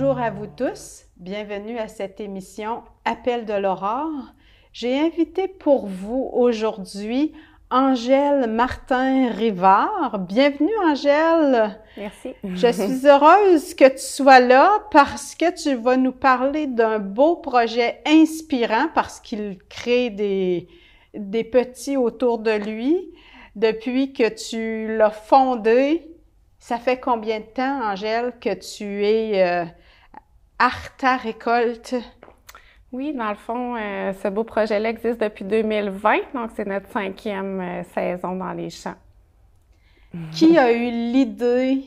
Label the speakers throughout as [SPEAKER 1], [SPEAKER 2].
[SPEAKER 1] Bonjour à vous tous, bienvenue à cette émission Appel de l'aurore. J'ai invité pour vous aujourd'hui Angèle Martin-Rivard. Bienvenue Angèle.
[SPEAKER 2] Merci.
[SPEAKER 1] Je suis heureuse que tu sois là parce que tu vas nous parler d'un beau projet inspirant parce qu'il crée des petits autour de lui. Depuis que tu l'as fondé, ça fait combien de temps, Angèle, que tu es Arta Récolte?
[SPEAKER 2] Oui, dans le fond, ce beau projet-là existe depuis 2020, donc c'est notre 5e saison dans les champs.
[SPEAKER 1] Qui a eu l'idée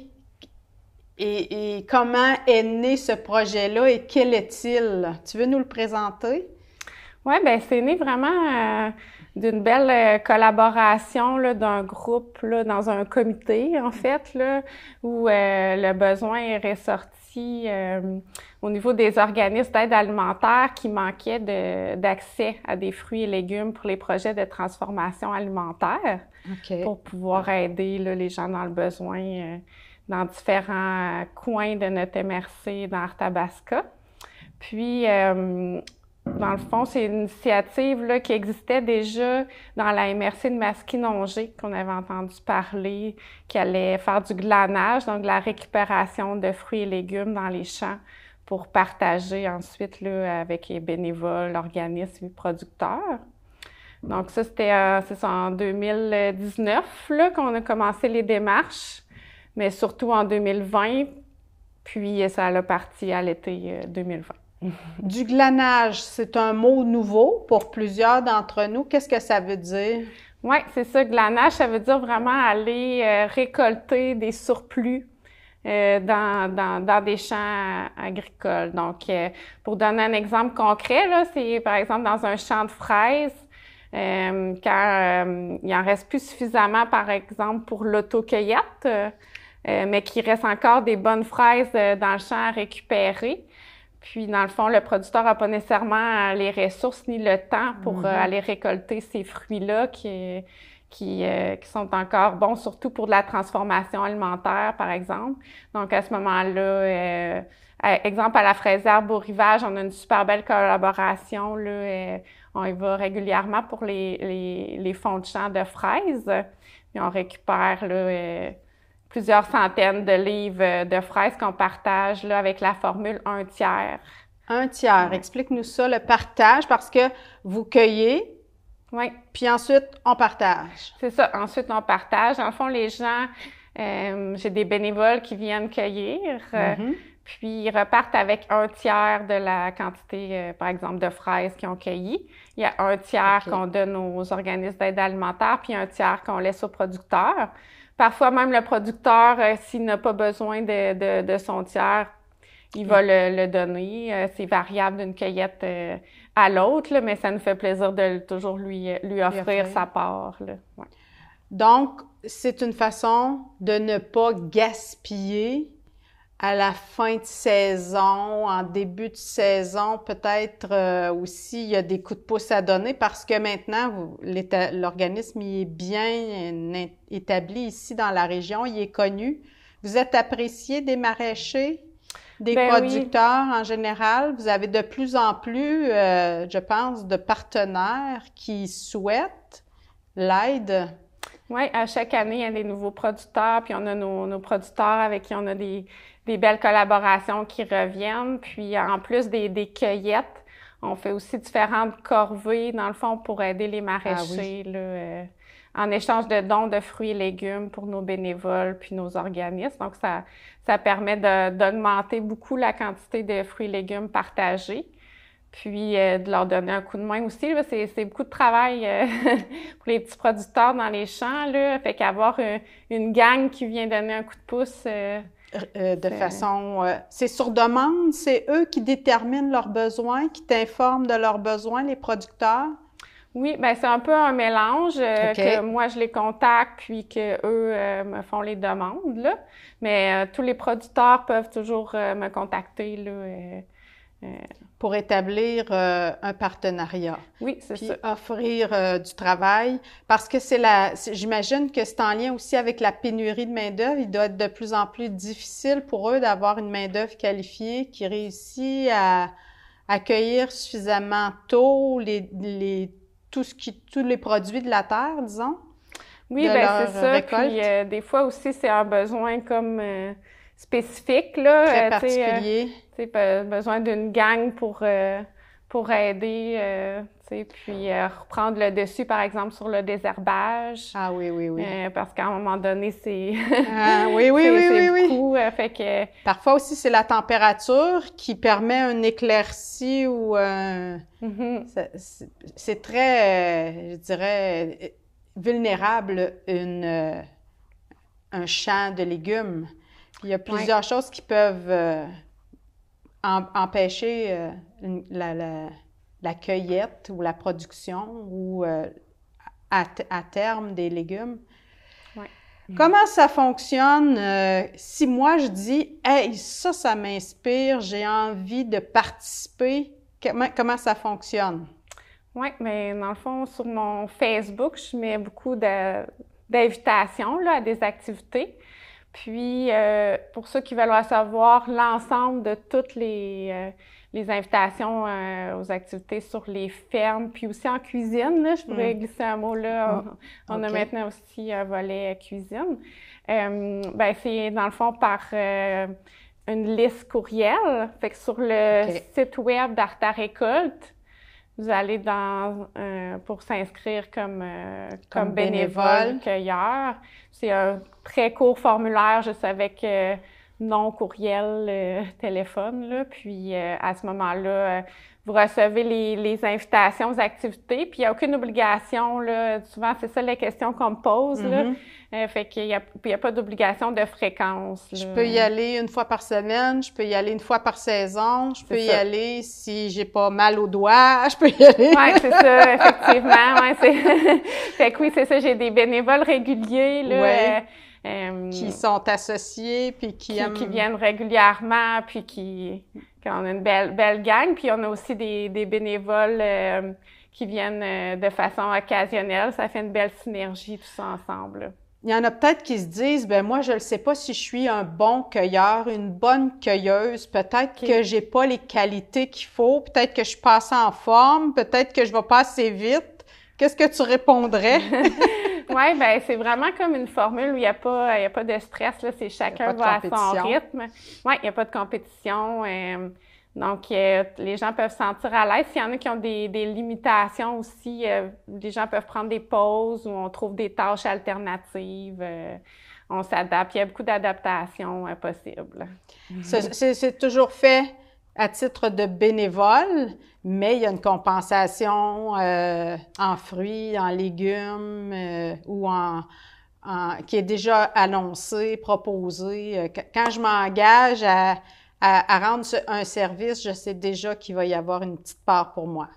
[SPEAKER 1] et comment est né ce projet-là et quel est-il? Tu veux nous le présenter?
[SPEAKER 2] Oui, bien, c'est né vraiment d'une belle collaboration là, d'un groupe là, dans un comité, en fait, là, où le besoin est ressorti au niveau des organismes d'aide alimentaire qui manquaient d'accès à des fruits et légumes pour les projets de transformation alimentaire, pour pouvoir aider là, les gens dans le besoin dans différents coins de notre MRC dans Arthabasca. Puis, dans le fond, c'est une initiative là, qui existait déjà dans la MRC de Masquinongé, qu'on avait entendu parler, qui allait faire du glanage, donc de la récupération de fruits et légumes dans les champs pour partager ensuite là, avec les bénévoles, organismes et producteurs. Donc ça, c'était en 2019 là, qu'on a commencé les démarches, mais surtout en 2020, puis ça a parti à l'été 2020.
[SPEAKER 1] Du glanage, c'est un mot nouveau pour plusieurs d'entre nous. Qu'est-ce que ça veut dire?
[SPEAKER 2] Oui, c'est ça. Glanage, ça veut dire vraiment aller récolter des surplus dans des champs agricoles. Donc, pour donner un exemple concret, là, c'est par exemple dans un champ de fraises, quand il en reste plus suffisamment, par exemple, pour l'autocueillette, mais qu'il reste encore des bonnes fraises dans le champ à récupérer. Puis, dans le fond, le producteur n'a pas nécessairement les ressources ni le temps pour aller récolter ces fruits-là qui sont encore bons, surtout pour de la transformation alimentaire, par exemple. Donc, à ce moment-là, exemple, à la fraisière Beau-Rivage, on a une super belle collaboration. Là, on y va régulièrement pour les fonds de champ de fraises. Puis, on récupère là, plusieurs centaines de livres de fraises qu'on partage là, avec la formule 1 tiers.
[SPEAKER 1] 1 tiers. Ouais. Explique-nous ça, le partage, parce que vous cueillez,
[SPEAKER 2] oui.
[SPEAKER 1] Puis ensuite, on partage.
[SPEAKER 2] C'est ça. Ensuite, on partage. En fond, les gens, j'ai des bénévoles qui viennent cueillir, puis ils repartent avec 1 tiers de la quantité, par exemple, de fraises qu'ils ont cueillies. Il y a 1 tiers qu'on donne aux organismes d'aide alimentaire, puis 1 tiers qu'on laisse aux producteurs. Parfois, même le producteur, s'il n'a pas besoin de son tiers, il va le donner. C'est variable d'une cueillette à l'autre, mais ça nous fait plaisir de toujours lui offrir sa part. Là. Ouais.
[SPEAKER 1] Donc, c'est une façon de ne pas gaspiller à la fin de saison, en début de saison, peut-être aussi, il y a des coups de pouce à donner parce que maintenant, l'organisme il est bien établi ici dans la région, il est connu. Vous êtes apprécié des maraîchers, des producteurs en général. Vous avez de plus en plus, je pense, de partenaires qui souhaitent l'aide.
[SPEAKER 2] Oui, à chaque année, il y a des nouveaux producteurs, puis on a nos producteurs avec qui on a des belles collaborations qui reviennent. Puis en plus des cueillettes, on fait aussi différentes corvées, dans le fond, pour aider les maraîchers là, en échange de dons de fruits et légumes pour nos bénévoles puis nos organismes. Donc, ça permet d'augmenter beaucoup la quantité de fruits et légumes partagés. Puis de leur donner un coup de main aussi. C'est beaucoup de travail pour les petits producteurs dans les champs. Là. Fait qu'avoir une gang qui vient donner un coup de pouce...
[SPEAKER 1] c'est sur demande, c'est eux qui déterminent leurs besoins, qui t'informent de leurs besoins, les producteurs?
[SPEAKER 2] Oui, bien c'est un peu un mélange, que moi je les contacte puis que eux me font les demandes, là. Mais tous les producteurs peuvent toujours me contacter, là,
[SPEAKER 1] Pour établir un partenariat.
[SPEAKER 2] Oui, c'est ça.
[SPEAKER 1] Puis offrir du travail. Parce que j'imagine que c'est en lien aussi avec la pénurie de main-d'œuvre. Il doit être de plus en plus difficile pour eux d'avoir une main-d'œuvre qualifiée qui réussit à accueillir suffisamment tôt tous les produits de la terre, disons.
[SPEAKER 2] Oui, bien c'est ça. Récolte. Puis des fois aussi, c'est un besoin comme spécifique, là.
[SPEAKER 1] Très particulier.
[SPEAKER 2] Tu sais, besoin d'une gang pour aider, tu sais, puis reprendre le dessus, par exemple, sur le désherbage.
[SPEAKER 1] Ah oui, oui, oui.
[SPEAKER 2] Parce qu'à un moment donné, c'est...
[SPEAKER 1] oui,
[SPEAKER 2] beaucoup, fait que...
[SPEAKER 1] Parfois aussi, c'est la température qui permet un éclairci ou... c'est très, je dirais, vulnérable un champ de légumes. Il y a plusieurs choses qui peuvent empêcher la cueillette ou la production ou à terme des légumes.
[SPEAKER 2] Ouais.
[SPEAKER 1] Comment ça fonctionne si moi je dis « Hey, ça m'inspire, j'ai envie de participer », comment ça fonctionne?
[SPEAKER 2] Oui, mais dans le fond, sur mon Facebook, je mets beaucoup d'invitations là, à des activités. Puis, pour ceux qui veulent savoir l'ensemble de toutes les invitations aux activités sur les fermes, puis aussi en cuisine, là, je pourrais glisser un mot là. On a maintenant aussi un volet cuisine. Ben, c'est dans le fond par une liste courriel. Fait que sur le site web d'Arta Récolte, vous allez pour s'inscrire comme bénévole cueilleur. C'est un très court formulaire, juste avec nom, courriel, téléphone, là. Puis à ce moment-là, vous recevez les invitations aux activités. Puis il n'y a aucune obligation, là. Souvent, c'est ça les questions qu'on me pose, là. Fait qu'il y a pas d'obligation de fréquence, là.
[SPEAKER 1] Je peux y aller une fois par semaine, je peux y aller une fois par saison, je peux y aller si j'ai pas mal aux doigts, je peux y aller.
[SPEAKER 2] Oui, c'est ça, effectivement. Ouais, fait que oui, c'est ça, j'ai des bénévoles réguliers, là.
[SPEAKER 1] Qui sont associés, puis qui
[SPEAKER 2] viennent régulièrement, puis qu'on a une belle gang. Puis on a aussi des bénévoles qui viennent de façon occasionnelle. Ça fait une belle synergie tous ensemble.
[SPEAKER 1] Il y en a peut-être qui se disent, ben moi, je ne sais pas si je suis un bon cueilleur, une bonne cueilleuse. Peut-être que j'ai pas les qualités qu'il faut. Peut-être que je suis pas assez en forme. Peut-être que je vais pas assez vite. Qu'est-ce que tu répondrais?
[SPEAKER 2] Oui, ben c'est vraiment comme une formule où il y a pas de stress, là. C'est chacun va à son rythme. Oui, il n'y a pas de compétition. Donc, les gens peuvent se sentir à l'aise. S'il y en a qui ont des limitations aussi, les gens peuvent prendre des pauses ou on trouve des tâches alternatives. On s'adapte. Il y a beaucoup d'adaptations possibles.
[SPEAKER 1] C'est toujours fait à titre de bénévole, mais il y a une compensation en fruits, en légumes ou qui est déjà annoncée, proposée. Quand je m'engage à rendre un service, je sais déjà qu'il va y avoir une petite part pour moi.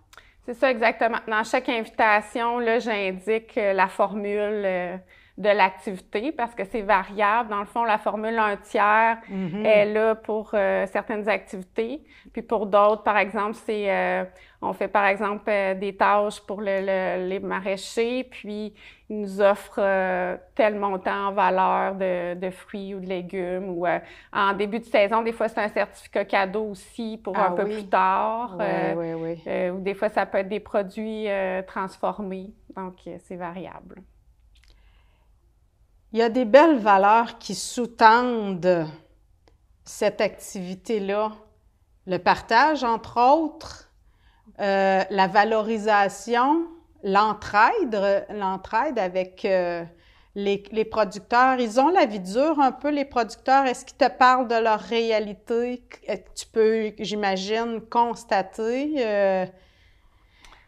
[SPEAKER 2] C'est ça, exactement. Dans chaque invitation, là, j'indique la formule de l'activité parce que c'est variable. Dans le fond, la formule 1/3 est là pour certaines activités. Puis pour d'autres, par exemple, on fait par exemple des tâches pour les maraîchers, puis ils nous offrent tel montant en valeur de fruits ou de légumes. Ou en début de saison, des fois, c'est un certificat cadeau aussi pour un peu plus tard. Ou des fois, ça peut être des produits transformés. Donc, c'est variable.
[SPEAKER 1] Il y a des belles valeurs qui sous-tendent cette activité-là. Le partage, entre autres, la valorisation, l'entraide avec les producteurs. Ils ont la vie dure un peu, les producteurs. Est-ce qu'ils te parlent de leur réalité? Tu peux, j'imagine, constater...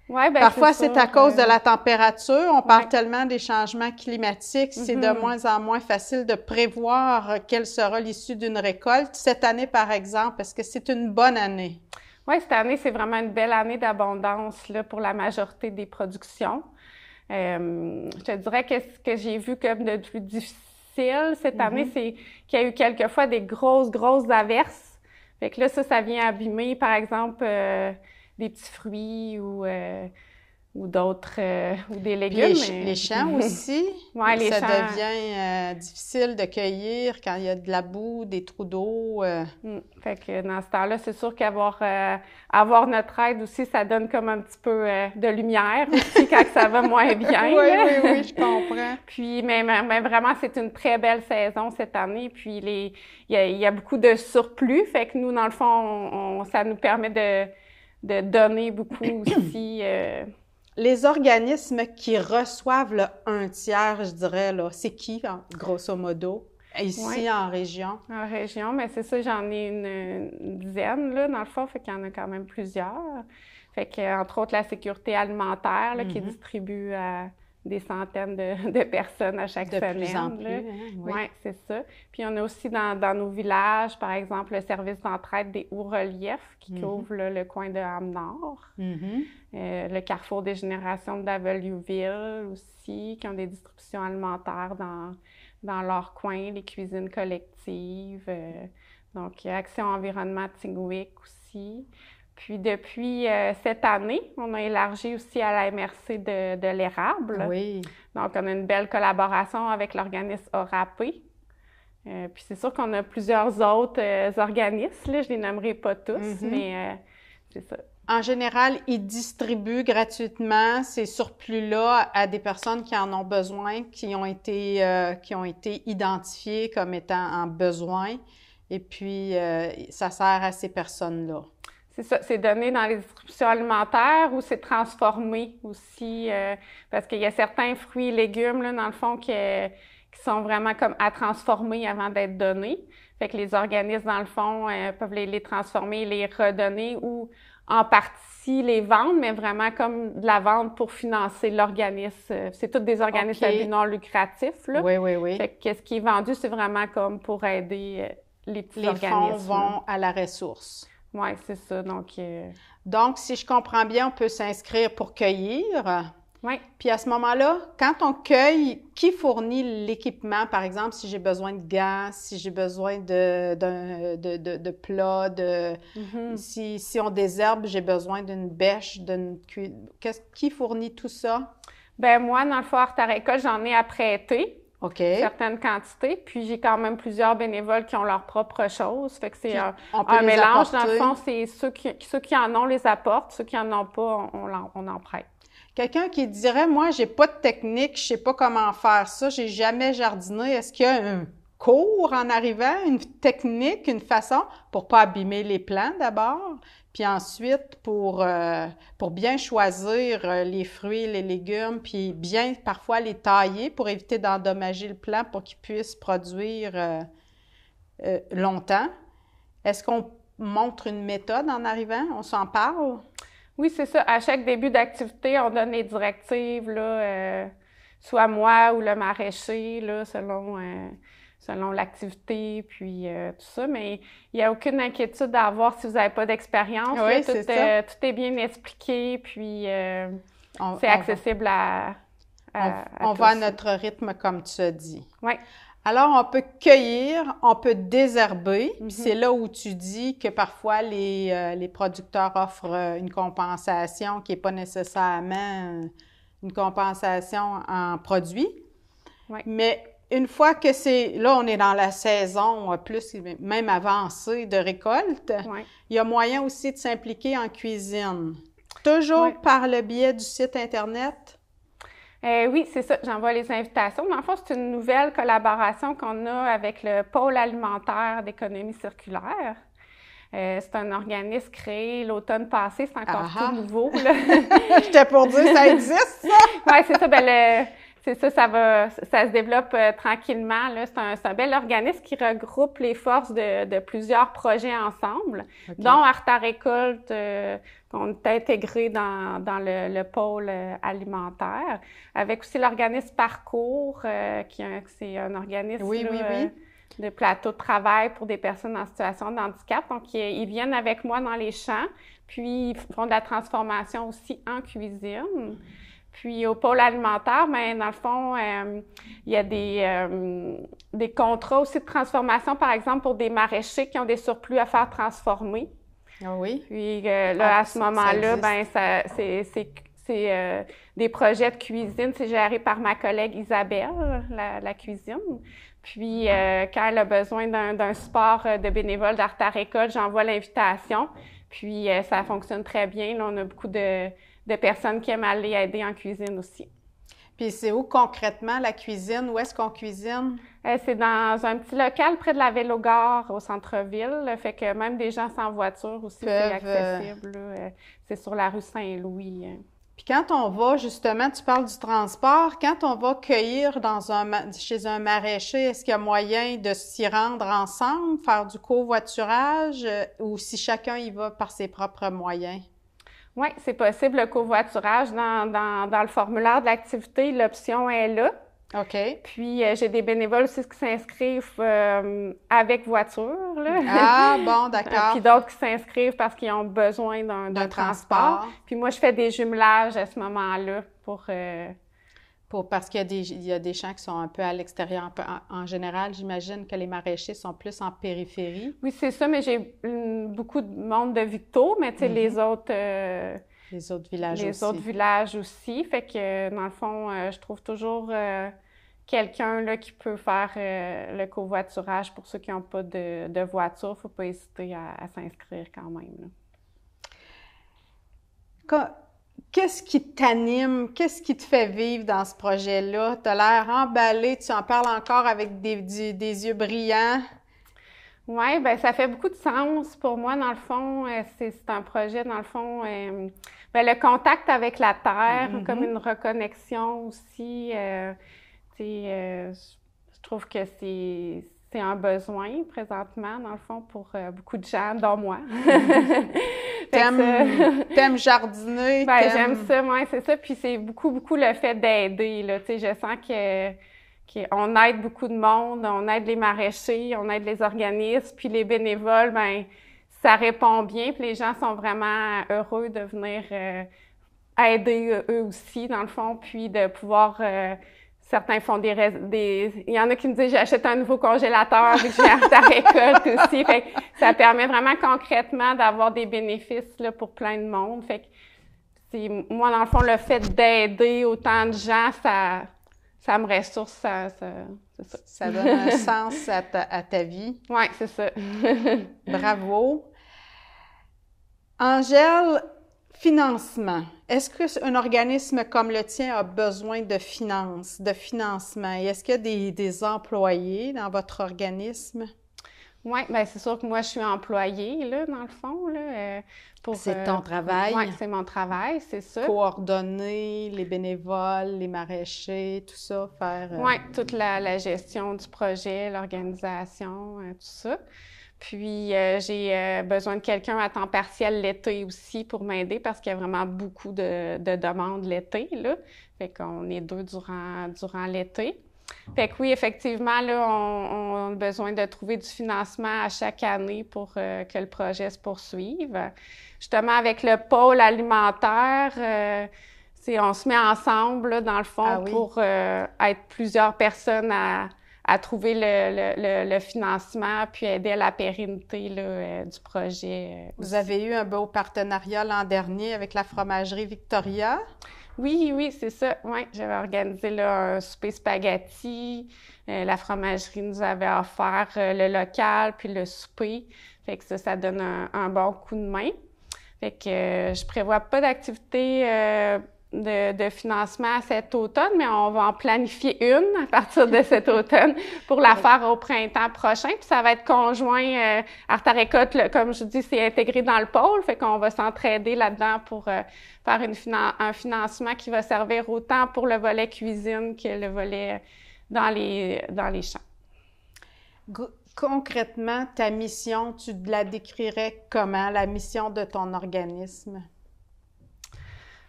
[SPEAKER 2] Ouais, ben,
[SPEAKER 1] parfois, c'est à cause de la température. On parle tellement des changements climatiques. C'est de moins en moins facile de prévoir quelle sera l'issue d'une récolte. Cette année, par exemple, est-ce que c'est une bonne année?
[SPEAKER 2] Oui, cette année, c'est vraiment une belle année d'abondance là, pour la majorité des productions. Je te dirais que ce que j'ai vu comme de plus difficile cette année, c'est qu'il y a eu quelquefois des grosses averses. Fait que là, ça vient abîmer, par exemple, des petits fruits ou d'autres, ou des légumes.
[SPEAKER 1] Les champs aussi,
[SPEAKER 2] ouais, les
[SPEAKER 1] ça
[SPEAKER 2] champs
[SPEAKER 1] devient difficile de cueillir quand il y a de la boue, des trous d'eau.
[SPEAKER 2] Fait que dans ce temps-là, c'est sûr avoir notre aide aussi, ça donne comme un petit peu de lumière aussi quand ça va moins bien.
[SPEAKER 1] Oui, je comprends.
[SPEAKER 2] Puis, mais vraiment, c'est une très belle saison cette année. Puis, il y a beaucoup de surplus. Fait que nous, dans le fond, ça nous permet de donner beaucoup aussi.
[SPEAKER 1] Les organismes qui reçoivent le 1/3, je dirais, là, c'est qui, grosso modo, ici en région?
[SPEAKER 2] En région, mais c'est ça, j'en ai une dizaine, là, dans le fond, fait qu'il y en a quand même plusieurs. Fait que, entre autres, la sécurité alimentaire, là, qui distribue à des centaines de personnes à chaque semaine.
[SPEAKER 1] De plus en plus, hein, oui.
[SPEAKER 2] Ouais, c'est ça. Puis on a aussi dans nos villages, par exemple, le service d'entraide des hauts reliefs qui couvre là, le coin de Ham-Nord. Le carrefour des générations de Daveliouville aussi, qui ont des distributions alimentaires dans leur coin, les cuisines collectives. Donc, Action Environnement Tigouic aussi. Puis depuis cette année, on a élargi aussi à la MRC de l'érable.
[SPEAKER 1] Oui.
[SPEAKER 2] Donc, on a une belle collaboration avec l'organisme ORAP. Puis c'est sûr qu'on a plusieurs autres organismes, là, je les nommerai pas tous, mais c'est ça.
[SPEAKER 1] En général, ils distribuent gratuitement ces surplus-là à des personnes qui en ont besoin, qui ont été identifiées comme étant en besoin. Et puis, ça sert à ces personnes-là.
[SPEAKER 2] C'est ça, c'est donné dans les distributions alimentaires ou c'est transformé aussi, parce qu'il y a certains fruits et légumes, là, dans le fond, qui sont vraiment comme à transformer avant d'être donnés. Fait que les organismes, dans le fond, peuvent les transformer, les redonner ou en partie les vendre, mais vraiment comme de la vente pour financer l'organisme. C'est tous des organismes à but non lucratif, là.
[SPEAKER 1] Oui.
[SPEAKER 2] Fait que ce qui est vendu, c'est vraiment comme pour aider les petits organismes.
[SPEAKER 1] Les fonds vont à la ressource.
[SPEAKER 2] Oui, c'est ça.
[SPEAKER 1] Donc, si je comprends bien, on peut s'inscrire pour cueillir.
[SPEAKER 2] Oui.
[SPEAKER 1] Puis à ce moment-là, quand on cueille, qui fournit l'équipement? Par exemple, si j'ai besoin de gants, si j'ai besoin de plats, si on désherbe, j'ai besoin d'une bêche, qui fournit tout ça?
[SPEAKER 2] Ben moi, dans le fond, Artarécolte, j'en ai à prêter.
[SPEAKER 1] OK.
[SPEAKER 2] Certaines quantités. Puis j'ai quand même plusieurs bénévoles qui ont leur propre chose. Fait que c'est un
[SPEAKER 1] apporter.
[SPEAKER 2] mélange. Dans le fond, c'est ceux qui en ont les apportent. Ceux qui en ont pas, on en prête.
[SPEAKER 1] Quelqu'un qui dirait, moi, j'ai pas de technique, je sais pas comment faire ça, j'ai jamais jardiné. Est-ce qu'il y a un cours en arrivant, une technique, une façon pour pas abîmer les plants d'abord, puis ensuite pour bien choisir les fruits, les légumes, puis bien parfois les tailler pour éviter d'endommager le plant pour qu'il puisse produire longtemps. Est-ce qu'on montre une méthode en arrivant? On s'en parle?
[SPEAKER 2] Oui, c'est ça. À chaque début d'activité, on donne les directives, là, soit moi ou le maraîcher, là, selon l'activité, puis tout ça. Mais il n'y a aucune inquiétude à avoir si vous n'avez pas d'expérience.
[SPEAKER 1] Oui,
[SPEAKER 2] tout est bien expliqué, puis c'est accessible à
[SPEAKER 1] on va à notre rythme, comme tu as dit.
[SPEAKER 2] Oui.
[SPEAKER 1] Alors, on peut cueillir, on peut désherber. Puis c'est là où tu dis que parfois les producteurs offrent une compensation qui n'est pas nécessairement une compensation en produits.
[SPEAKER 2] Oui.
[SPEAKER 1] Mais une fois que là, on est dans la saison plus même avancée de récolte, il y a moyen aussi de s'impliquer en cuisine. Toujours par le biais du site Internet?
[SPEAKER 2] Oui, c'est ça. J'envoie les invitations. Dans le fond, c'est une nouvelle collaboration qu'on a avec le Pôle alimentaire d'économie circulaire. C'est un organisme créé l'automne passé. C'est encore tout nouveau, là.
[SPEAKER 1] J'étais pour dire, ça existe, ça?
[SPEAKER 2] Oui, c'est ça. C'est ça, ça se développe tranquillement, là. C'est un bel organisme qui regroupe les forces de plusieurs projets ensemble, dont Artarécolte, qu'on est intégré dans le pôle alimentaire, avec aussi l'organisme Parcours, c'est un organisme de plateau de travail pour des personnes en situation de handicap. Donc, ils viennent avec moi dans les champs, puis ils font de la transformation aussi en cuisine. Puis au pôle alimentaire, ben dans le fond, il y a des contrats aussi de transformation, par exemple, pour des maraîchers qui ont des surplus à faire transformer.
[SPEAKER 1] Ah oui?
[SPEAKER 2] Puis là, à ce moment-là, ben c'est des projets de cuisine. C'est géré par ma collègue Isabelle, la cuisine. Puis, quand elle a besoin d'un support de bénévoles d'Arta Récolte, j'envoie l'invitation. Puis, ça fonctionne très bien. Là, on a beaucoup de personnes qui aiment aller aider en cuisine aussi.
[SPEAKER 1] Puis, c'est où concrètement la cuisine? Où est-ce qu'on cuisine?
[SPEAKER 2] C'est dans un petit local près de la Vélogare au centre-ville. Fait que même des gens sans voiture aussi, c'est accessible. C'est sur la rue Saint-Louis.
[SPEAKER 1] Puis quand on va, justement, tu parles du transport, quand on va cueillir chez un maraîcher, est-ce qu'il y a moyen de s'y rendre ensemble, faire du covoiturage, ou si chacun y va par ses propres moyens?
[SPEAKER 2] Oui, c'est possible, le covoiturage. Dans le formulaire de l'activité, l'option est là.
[SPEAKER 1] OK.
[SPEAKER 2] Puis, j'ai des bénévoles aussi qui s'inscrivent avec voiture, là.
[SPEAKER 1] Ah, bon, d'accord.
[SPEAKER 2] Puis d'autres qui s'inscrivent parce qu'ils ont besoin d'un transport. Puis moi, je fais des jumelages à ce moment-là
[SPEAKER 1] parce qu'il y a des champs qui sont un peu à l'extérieur. En général, j'imagine que les maraîchers sont plus en périphérie.
[SPEAKER 2] Oui, c'est ça, mais j'ai beaucoup de monde de Victo, mais tu sais, les autres villages aussi. Fait que, dans le fond, je trouve toujours quelqu'un là qui peut faire le covoiturage pour ceux qui n'ont pas de voiture. Faut pas hésiter à s'inscrire quand même,
[SPEAKER 1] là. Qu'est-ce qui t'anime? Qu'est-ce qui te fait vivre dans ce projet-là? Tu as l'air emballé, tu en parles encore avec des yeux brillants.
[SPEAKER 2] Oui, bien, ça fait beaucoup de sens pour moi, dans le fond. C'est un projet, dans le fond, le contact avec la terre, comme une reconnexion aussi. Je trouve que c'est un besoin présentement, dans le fond, pour beaucoup de gens, dont moi.
[SPEAKER 1] T'aimes jardiner?
[SPEAKER 2] Ben, j'aime ça, oui, c'est ça. Puis c'est beaucoup le fait d'aider, là. Tu sais, je sens qu'on aide beaucoup de monde, on aide les maraîchers, on aide les organismes, puis les bénévoles, ben ça répond bien, puis les gens sont vraiment heureux de venir aider eux aussi, dans le fond, puis de pouvoir... Certains font il y en a qui me disent j'achète un nouveau congélateur vu que j'ai Arta Récolte aussi. Fait que ça permet vraiment concrètement d'avoir des bénéfices là, pour plein de monde. Fait que moi, dans le fond, le fait d'aider autant de gens, ça me ressource, c'est ça.
[SPEAKER 1] Ça donne un sens à ta vie.
[SPEAKER 2] Oui, c'est ça.
[SPEAKER 1] Bravo. Angèle, financement. Est-ce qu'un organisme comme le tien a besoin de financement? Et est-ce qu'il y a des employés dans votre organisme?
[SPEAKER 2] Oui, bien c'est sûr que moi, je suis employée, là, dans le fond, là,
[SPEAKER 1] c'est ton travail?
[SPEAKER 2] Oui, c'est mon travail, c'est ça.
[SPEAKER 1] Coordonner les bénévoles, les maraîchers, tout ça, faire...
[SPEAKER 2] Oui, toute la gestion du projet, l'organisation, tout ça. Puis, j'ai besoin de quelqu'un à temps partiel l'été aussi pour m'aider parce qu'il y a vraiment beaucoup de demandes l'été, là. Fait qu'on est deux durant l'été. Fait que oui, effectivement, là, on a besoin de trouver du financement à chaque année pour que le projet se poursuive. Justement, avec le pôle alimentaire, on se met ensemble, là, dans le fond, pour être plusieurs personnes à trouver le financement puis aider à la pérennité là, du projet.
[SPEAKER 1] Vous avez eu un beau partenariat l'an dernier avec la fromagerie Victoria?
[SPEAKER 2] Oui, c'est ça. Oui, j'avais organisé là, un souper spaghetti. La fromagerie nous avait offert le local puis le souper. Fait que ça donne un bon coup de main. Fait que je prévois pas d'activité de financement cet automne, mais on va en planifier une à partir de cet automne pour la faire au printemps prochain. Puis ça va être conjoint. Arta Récolte, comme je dis, c'est intégré dans le pôle, fait qu'on va s'entraider là-dedans pour faire un financement qui va servir autant pour le volet cuisine que le volet dans les champs.
[SPEAKER 1] Concrètement, ta mission, tu la décrirais comment, la mission de ton organisme?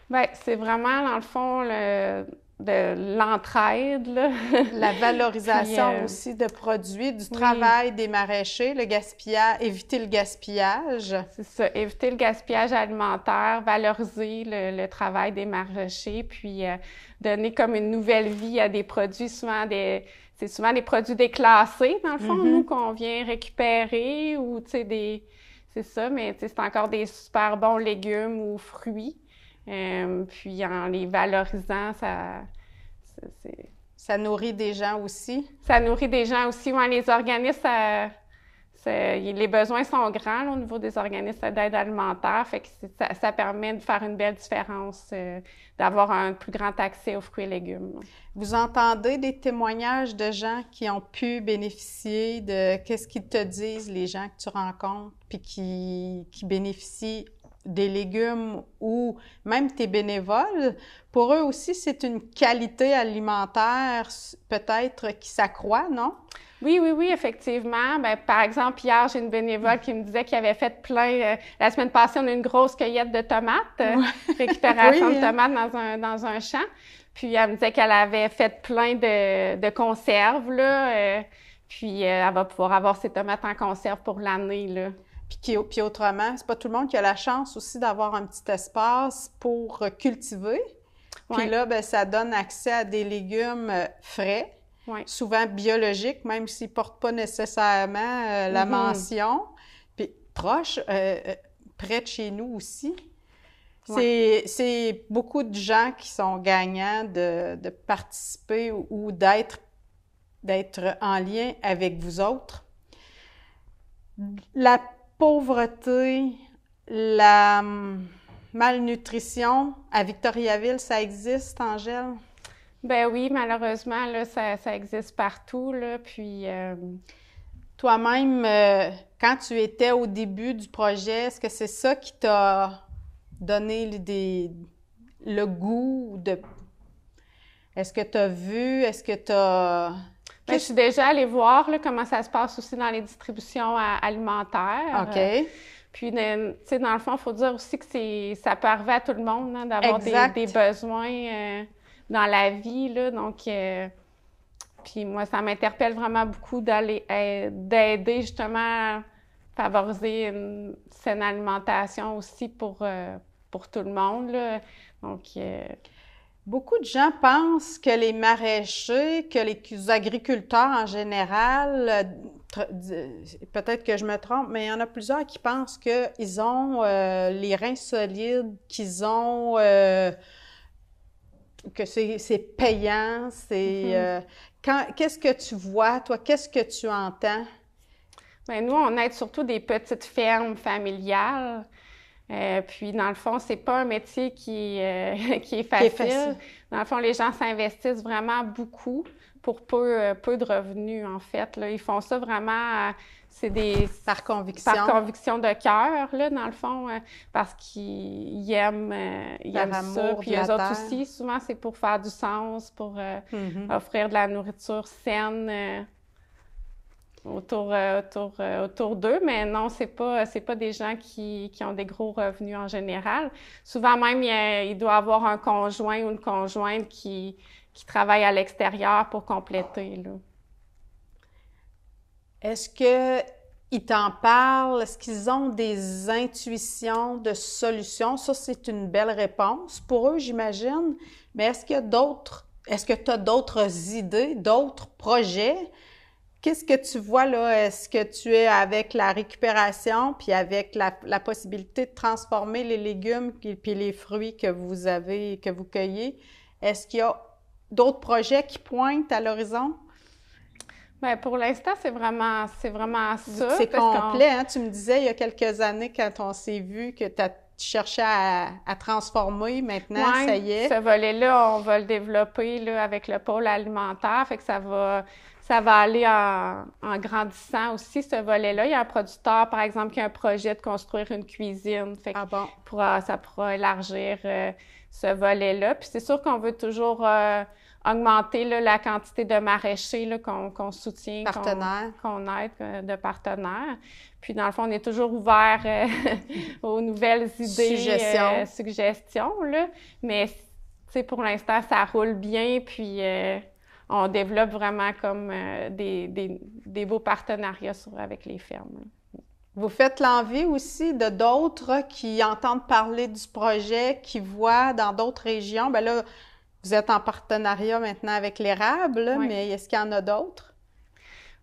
[SPEAKER 2] Bien, c'est vraiment, dans le fond, de l'entraide, là.
[SPEAKER 1] La valorisation
[SPEAKER 2] Puis,
[SPEAKER 1] aussi de produits, du travail des maraîchers, le gaspillage, éviter le gaspillage.
[SPEAKER 2] C'est ça, éviter le gaspillage alimentaire, valoriser le travail des maraîchers, puis donner comme une nouvelle vie à des produits, c'est souvent des produits déclassés, dans le fond, nous, qu'on vient récupérer, ou, tu sais, c'est ça, mais tu sais, c'est encore des super bons légumes ou fruits. Puis en les valorisant,
[SPEAKER 1] ça nourrit des gens aussi.
[SPEAKER 2] Ça nourrit des gens aussi. Ouais, les organismes, les besoins sont grands là, au niveau des organismes d'aide alimentaire. Fait que ça permet de faire une belle différence, d'avoir un plus grand accès aux fruits et légumes.
[SPEAKER 1] Vous entendez des témoignages de gens qui ont pu bénéficier de... Qu'est-ce qu'ils te disent, les gens que tu rencontres, puis qui bénéficient des légumes ou même tes bénévoles? Pour eux aussi, c'est une qualité alimentaire peut-être qui s'accroît, non?
[SPEAKER 2] Oui, effectivement. Ben, par exemple, hier, j'ai une bénévole qui me disait qu'il avait fait plein... la semaine passée, on a eu une grosse cueillette de tomates, récupération de tomates dans un champ. Puis elle me disait qu'elle avait fait plein de conserves, là. Puis elle va pouvoir avoir ses tomates en conserve pour l'année, là.
[SPEAKER 1] Puis autrement, c'est pas tout le monde qui a la chance aussi d'avoir un petit espace pour cultiver. Puis là, ben, ça donne accès à des légumes frais, souvent biologiques, même s'ils portent pas nécessairement la mention. Puis proche, près de chez nous aussi. C'est beaucoup de gens qui sont gagnants de participer ou d'être en lien avec vous autres. La pauvreté, la malnutrition, à Victoriaville, ça existe, Angèle?
[SPEAKER 2] Ben oui, malheureusement, là, ça existe partout, là, puis...
[SPEAKER 1] Toi-même, quand tu étais au début du projet, est-ce que c'est ça qui t'a donné le goût de... Est-ce que tu as vu, est-ce que tu as...
[SPEAKER 2] Ben, je suis déjà allée voir là, comment ça se passe aussi dans les distributions alimentaires.
[SPEAKER 1] OK.
[SPEAKER 2] Puis, tu sais, dans le fond, il faut dire aussi que ça peut arriver à tout le monde, hein, d'avoir des besoins dans la vie, là. Donc, puis moi, ça m'interpelle vraiment beaucoup d'aider justement à favoriser une saine alimentation aussi pour tout le monde, là. Donc...
[SPEAKER 1] Beaucoup de gens pensent que les maraîchers, que les agriculteurs en général, peut-être que je me trompe, mais il y en a plusieurs qui pensent qu'ils ont les reins solides, qu'ils ont que c'est payant, qu'est-ce que tu vois, toi, qu'est-ce que tu entends?
[SPEAKER 2] Bien, nous, on aide surtout des petites fermes familiales. Puis, dans le fond, c'est pas un métier qui est facile. Dans le fond, les gens s'investissent vraiment beaucoup pour peu de revenus, en fait. Là. Ils font ça vraiment,
[SPEAKER 1] par conviction.
[SPEAKER 2] Par conviction de cœur, là, dans le fond, parce qu'ils aiment ça. Puis eux autres aussi, souvent, c'est pour faire du sens, pour offrir de la nourriture saine autour d'eux, mais non, c'est pas des gens qui ont des gros revenus en général. Souvent même, il doit avoir un conjoint ou une conjointe qui travaille à l'extérieur pour compléter, là.
[SPEAKER 1] Est-ce qu'ils t'en parlent? Est-ce qu'ils ont des intuitions de solutions? Ça, c'est une belle réponse pour eux, j'imagine. Mais est-ce que tu as d'autres idées, d'autres projets? Qu'est-ce que tu vois là? Est-ce que tu es avec la récupération puis avec la possibilité de transformer les légumes puis les fruits que vous cueillez? Est-ce qu'il y a d'autres projets qui pointent à l'horizon?
[SPEAKER 2] Bien, pour l'instant, c'est vraiment ça.
[SPEAKER 1] C'est complet, hein? Tu me disais il y a quelques années quand on s'est vu que tu cherchais à transformer. Maintenant, ça y est.
[SPEAKER 2] Ce volet-là, on va le développer là, avec le pôle alimentaire. Fait que ça va aller en grandissant aussi, ce volet-là. Il y a un producteur, par exemple, qui a un projet de construire une cuisine. Fait que ça pourra élargir ce volet-là. Puis c'est sûr qu'on veut toujours augmenter là, la quantité de maraîchers là, qu'on soutient, qu'on aide de partenaires. Puis dans le fond, on est toujours ouvert aux nouvelles idées, suggestions là. Mais pour l'instant, ça roule bien, puis on développe vraiment comme des beaux partenariats avec les fermes.
[SPEAKER 1] Vous faites l'envie aussi de d'autres qui entendent parler du projet, qui voient dans d'autres régions. Bien là, vous êtes en partenariat maintenant avec l'érable,
[SPEAKER 2] Oui.
[SPEAKER 1] mais est-ce qu'il y en a d'autres?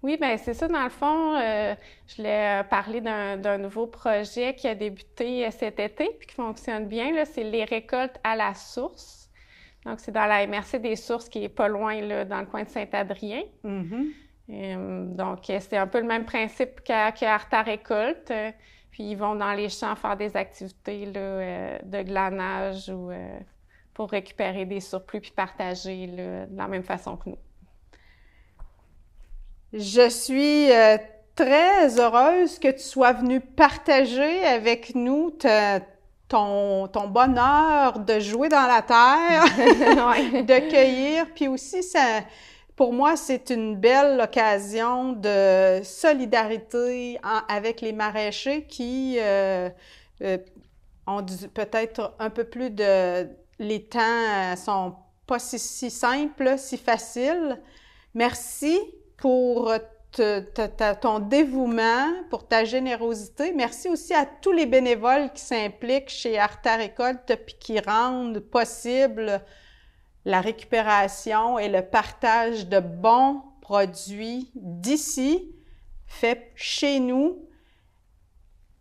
[SPEAKER 2] Oui, bien c'est ça. Dans le fond, je voulais parler d'un nouveau projet qui a débuté cet été puis qui fonctionne bien. Là, c'est les récoltes à la source. Donc, c'est dans la MRC des Sources qui est pas loin, là, dans le coin de Saint-Adrien. Donc, c'est un peu le même principe qu'Arta Récolte. Puis, ils vont dans les champs faire des activités là, de glanage ou pour récupérer des surplus puis partager là, de la même façon que nous.
[SPEAKER 1] Je suis très heureuse que tu sois venue partager avec nous ton bonheur de jouer dans la terre, de cueillir, puis aussi pour moi, c'est une belle occasion de solidarité avec les maraîchers qui ont peut-être un peu plus de... Les temps sont pas si simples, si faciles. Merci pour ton dévouement, pour ta générosité. Merci aussi à tous les bénévoles qui s'impliquent chez Arta Récolte puis qui rendent possible la récupération et le partage de bons produits d'ici, faits chez nous,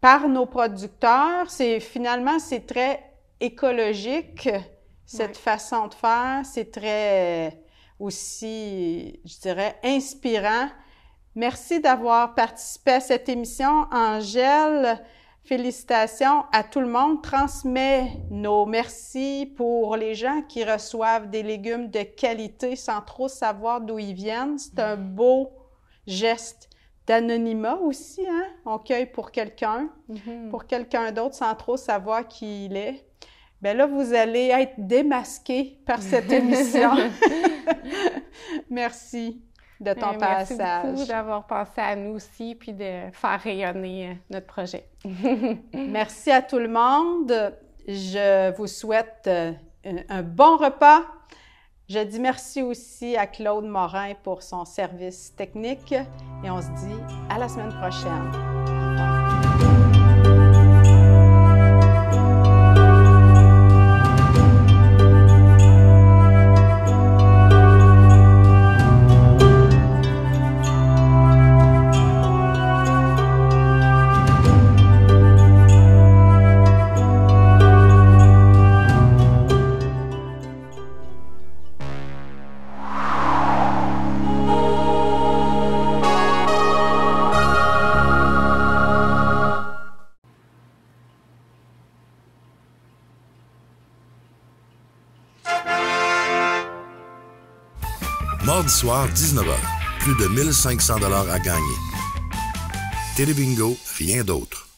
[SPEAKER 1] par nos producteurs. Finalement, c'est très écologique, cette façon de faire. C'est très aussi, je dirais, inspirant. Merci d'avoir participé à cette émission. Angèle, félicitations à tout le monde. Transmets nos merci pour les gens qui reçoivent des légumes de qualité sans trop savoir d'où ils viennent. C'est un beau geste d'anonymat aussi, hein? On cueille pour quelqu'un d'autre sans trop savoir qui il est. Bien là, vous allez être démasqués par cette émission. Merci de ton passage.
[SPEAKER 2] Merci beaucoup d'avoir pensé à nous aussi puis de faire rayonner notre projet.
[SPEAKER 1] Merci à tout le monde. Je vous souhaite un bon repas. Je dis merci aussi à Claude Morin pour son service technique et on se dit à la semaine prochaine.
[SPEAKER 3] Mardi soir, 19h. Plus de 1500 $ à gagner. Télébingo, rien d'autre.